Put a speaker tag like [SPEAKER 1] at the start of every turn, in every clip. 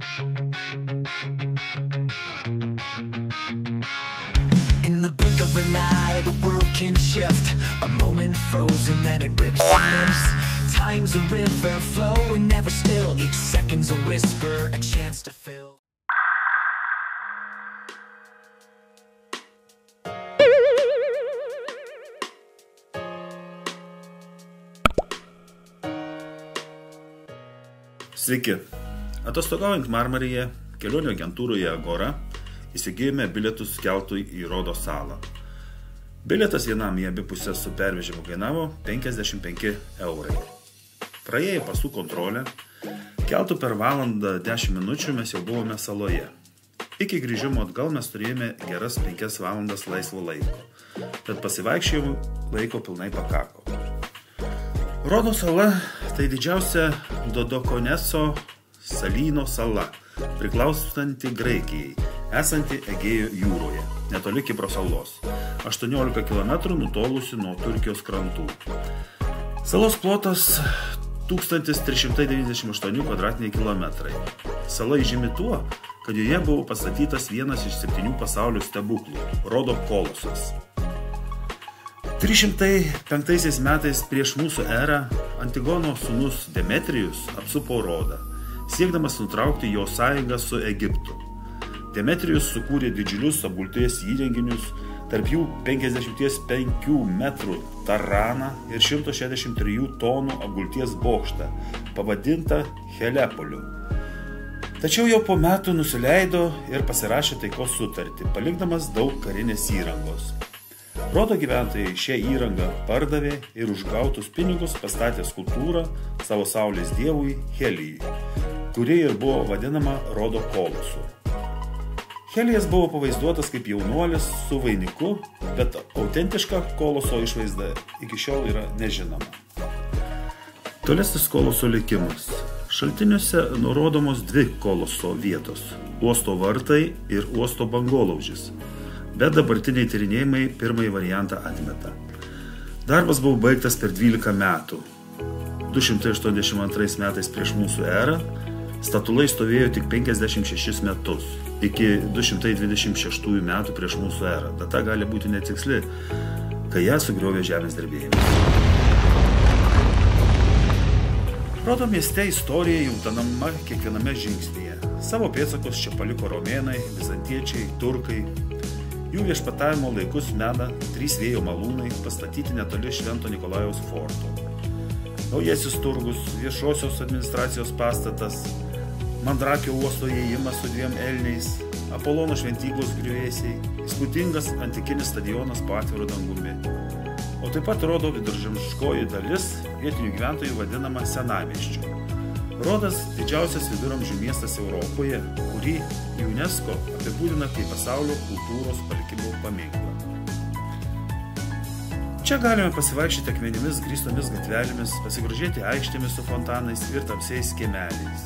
[SPEAKER 1] In the blink of an eye, the world can shift. A moment frozen, then it rips and limps. Time's a river flowing, never still. Each second's a whisper, a chance to fill.
[SPEAKER 2] Sveiki. Atostogaujant Marmaryje, kelionių agentūroje Agora, įsigijome bilietus keltui į Rodo salą. Bilietas vienam į abi pusės su pervežimu kainavo 55 eurai. Praėję pasų kontrolę, keltų per valandą 10 minučių mes jau buvome saloje. Iki grįžimo atgal mes turėjome geras 5 valandas laisvo laiko, tad pasivaikščiojimų laiko pilnai pakako. Rodo sala tai didžiausia Dodokoneso salyno sala, priklausanti Graikijai, esanti Egėjo jūroje, netoli Kipro salos, 18 km nutolusi nuo Turkijos krantų. Salos plotas 1398 kvadratiniai kilometrai. Sala įžymi tuo, kad joje buvo pastatytas vienas iš 7 pasaulio stebuklų – Rodo kolosas. 305 metais prieš mūsų erą Antigono sūnus Demetrijus apsupo Rodą, siekdamas nutraukti jo sąjungą su Egiptu. Demetrijus sukūrė didžiulius apgulties įrenginius, tarp jų 55 metrų taraną ir 163 tonų apgulties bokštą, pavadintą Helepoliu. Tačiau jau po metų nusileido ir pasirašė taikos sutartį, palikdamas daug karinės įrangos. Rodo gyventojai šią įrangą pardavė ir už gautus pinigus pastatė skulptūrą savo saulės dievui Helijui, kuri ir buvo vadinama Rodo kolosu. Helijas buvo pavaizduotas kaip jaunuolis su vainiku, bet autentiška koloso išvaizda iki šiol yra nežinoma. Tolesnis koloso likimas. Šaltiniuose nurodomos 2 koloso vietos – uosto vartai ir uosto bangolaužis. Bet dabartiniai tyrinėjimai pirmąjį variantą atmeta. Darbas buvo baigtas per 12 metų. 282 metais prieš mūsų erą statulai stovėjo tik 56 metus, iki 226 metų prieš mūsų erą. Data gali būti netiksli, kai ją sugriovė žemės drebėjimas. Rodo mieste istorija juntanama kiekviename žingsnyje. Savo pėdsakus čia paliko romėnai, bizantiečiai, turkai. Jų viešpatavimo laikus mena 3 vėjo malūnai pastatyti netoli Švento Nikolajaus forto. Naujasis turgus, viešosios administracijos pastatas, Mandrakio uosto įėjimas su 2 elniais, Apolono šventyklos griuvėsiai, įspūdingas antikinis stadionas po atviru dangumi. O taip pat Rodo viduržemiškoji dalis vietinių gyventojų vadinama senamiesčiu. Rodas didžiausias viduramžių miestas Europoje, kurį UNESCO apibūdina kaip pasaulio kultūros palikimo paminklą. Čia galime pasivaikščioti akmenimis grįstomis gatvelėmis, pasigrožėti aikštėmis su fontanais ir tamsiais kiemeliais.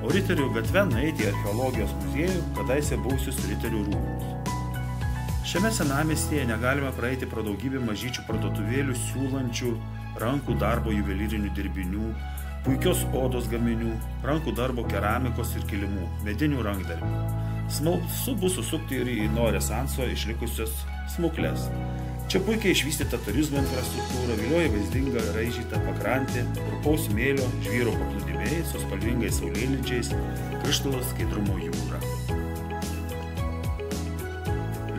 [SPEAKER 2] O riterių gatve nueiti į archeologijos muziejų, kadaise buvusius riterių rūmus. Šiame senamiestyje negalime praeiti pro daugybę mažyčių parduotuvėlių siūlančių rankų darbo juvelyrinių dirbinių, puikios odos gaminių, rankų darbo keramikos ir kilimų, medinių rankdarbių. Smalsu bus susukti ir į nuo renesanso išlikusias smukles. Čia puikiai išvystyta turizmo infrastruktūra, vilioja vaizdinga raižyta pakrantė, purpaus smėlio, žvyro paplūdimiai su spalvingais saulėlydžiais, krištolo skaidrumo jūra.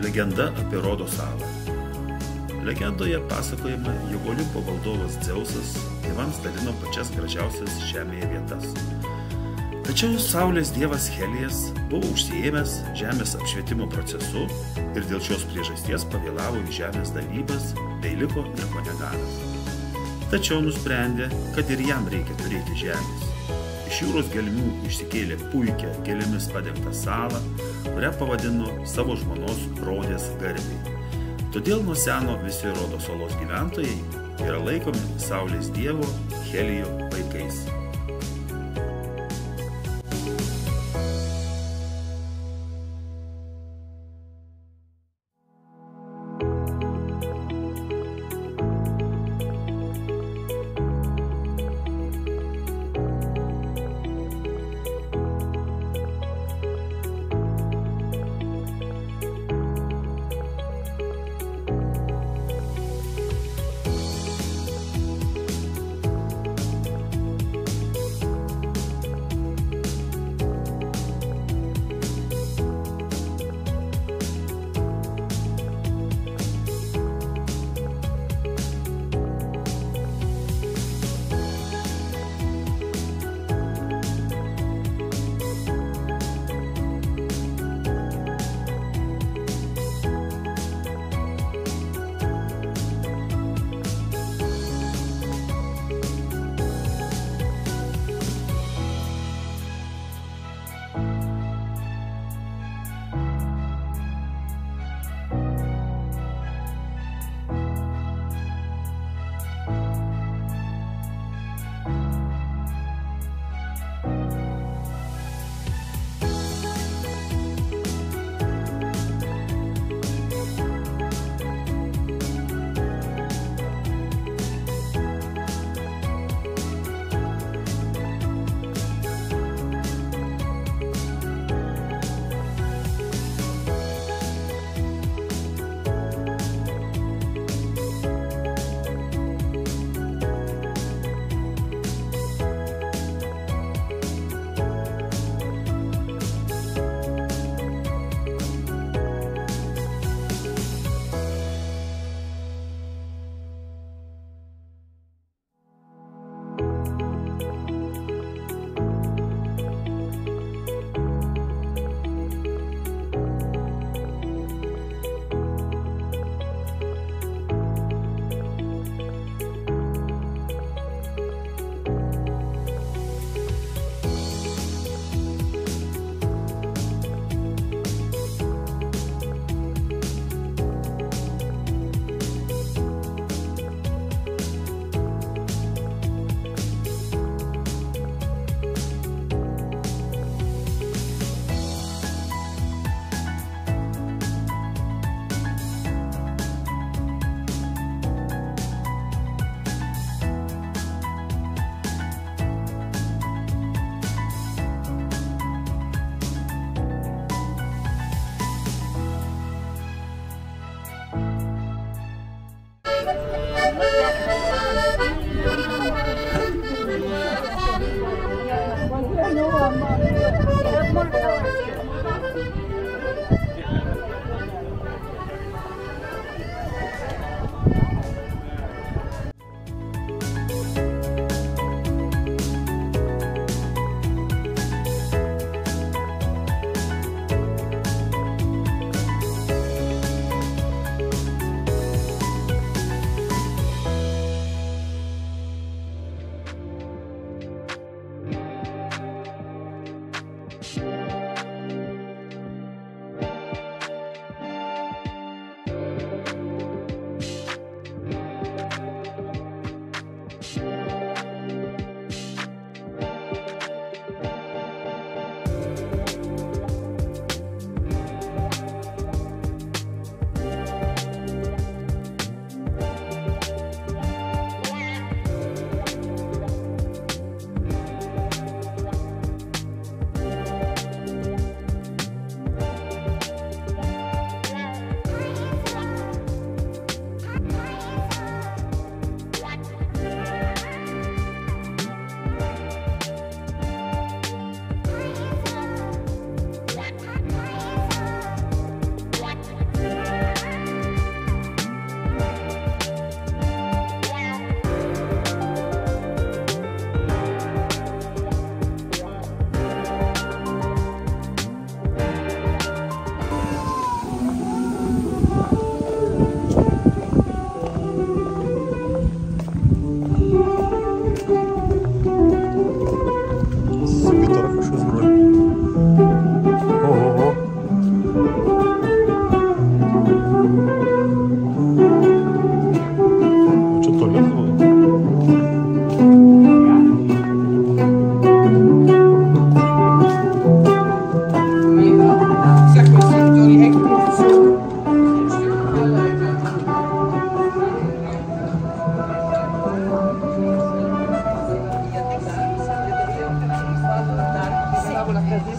[SPEAKER 2] Legenda apie Rodo salą. Legendoje pasakojama, jog Olimpo valdovas Dzeusas dievams dalino pačias gražiausias žemėje vietas. Tačiau saulės dievas Helijas buvo užsiėmęs žemės apšvietimo procesu ir dėl šios priežasties pavėlavo į žemės dalybas bei liko nieko negavęs. Tačiau nusprendė, kad ir jam reikia turėti žemės. Iš jūros gelmių išsikėlė puikią gėlėmis padengtą salą, kurią pavadino savo žmonos Rodės garbei. Todėl nuo seno visi Rodo salos gyventojai yra laikomi saulės dievo Helijo vaikais.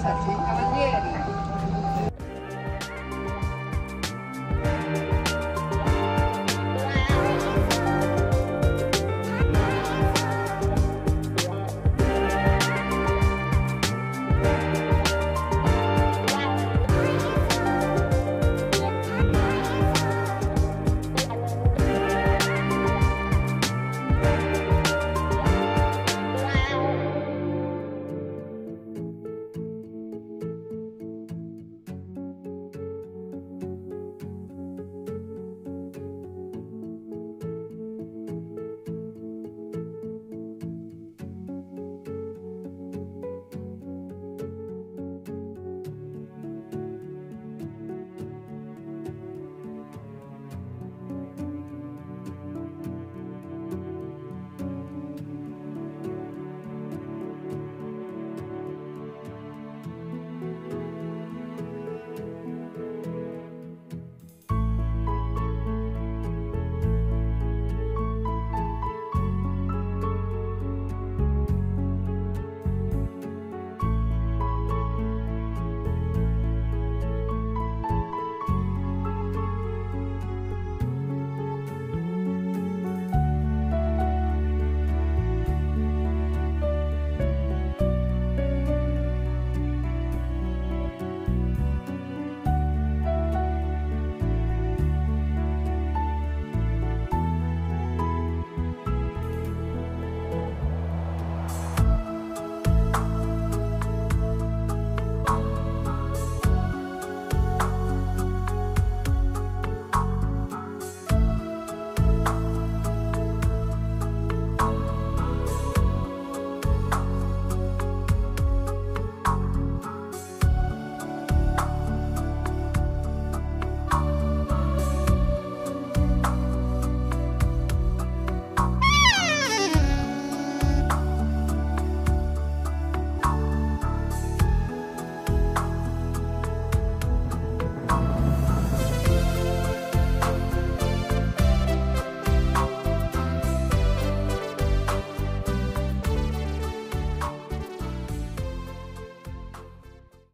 [SPEAKER 3] Cavalieri.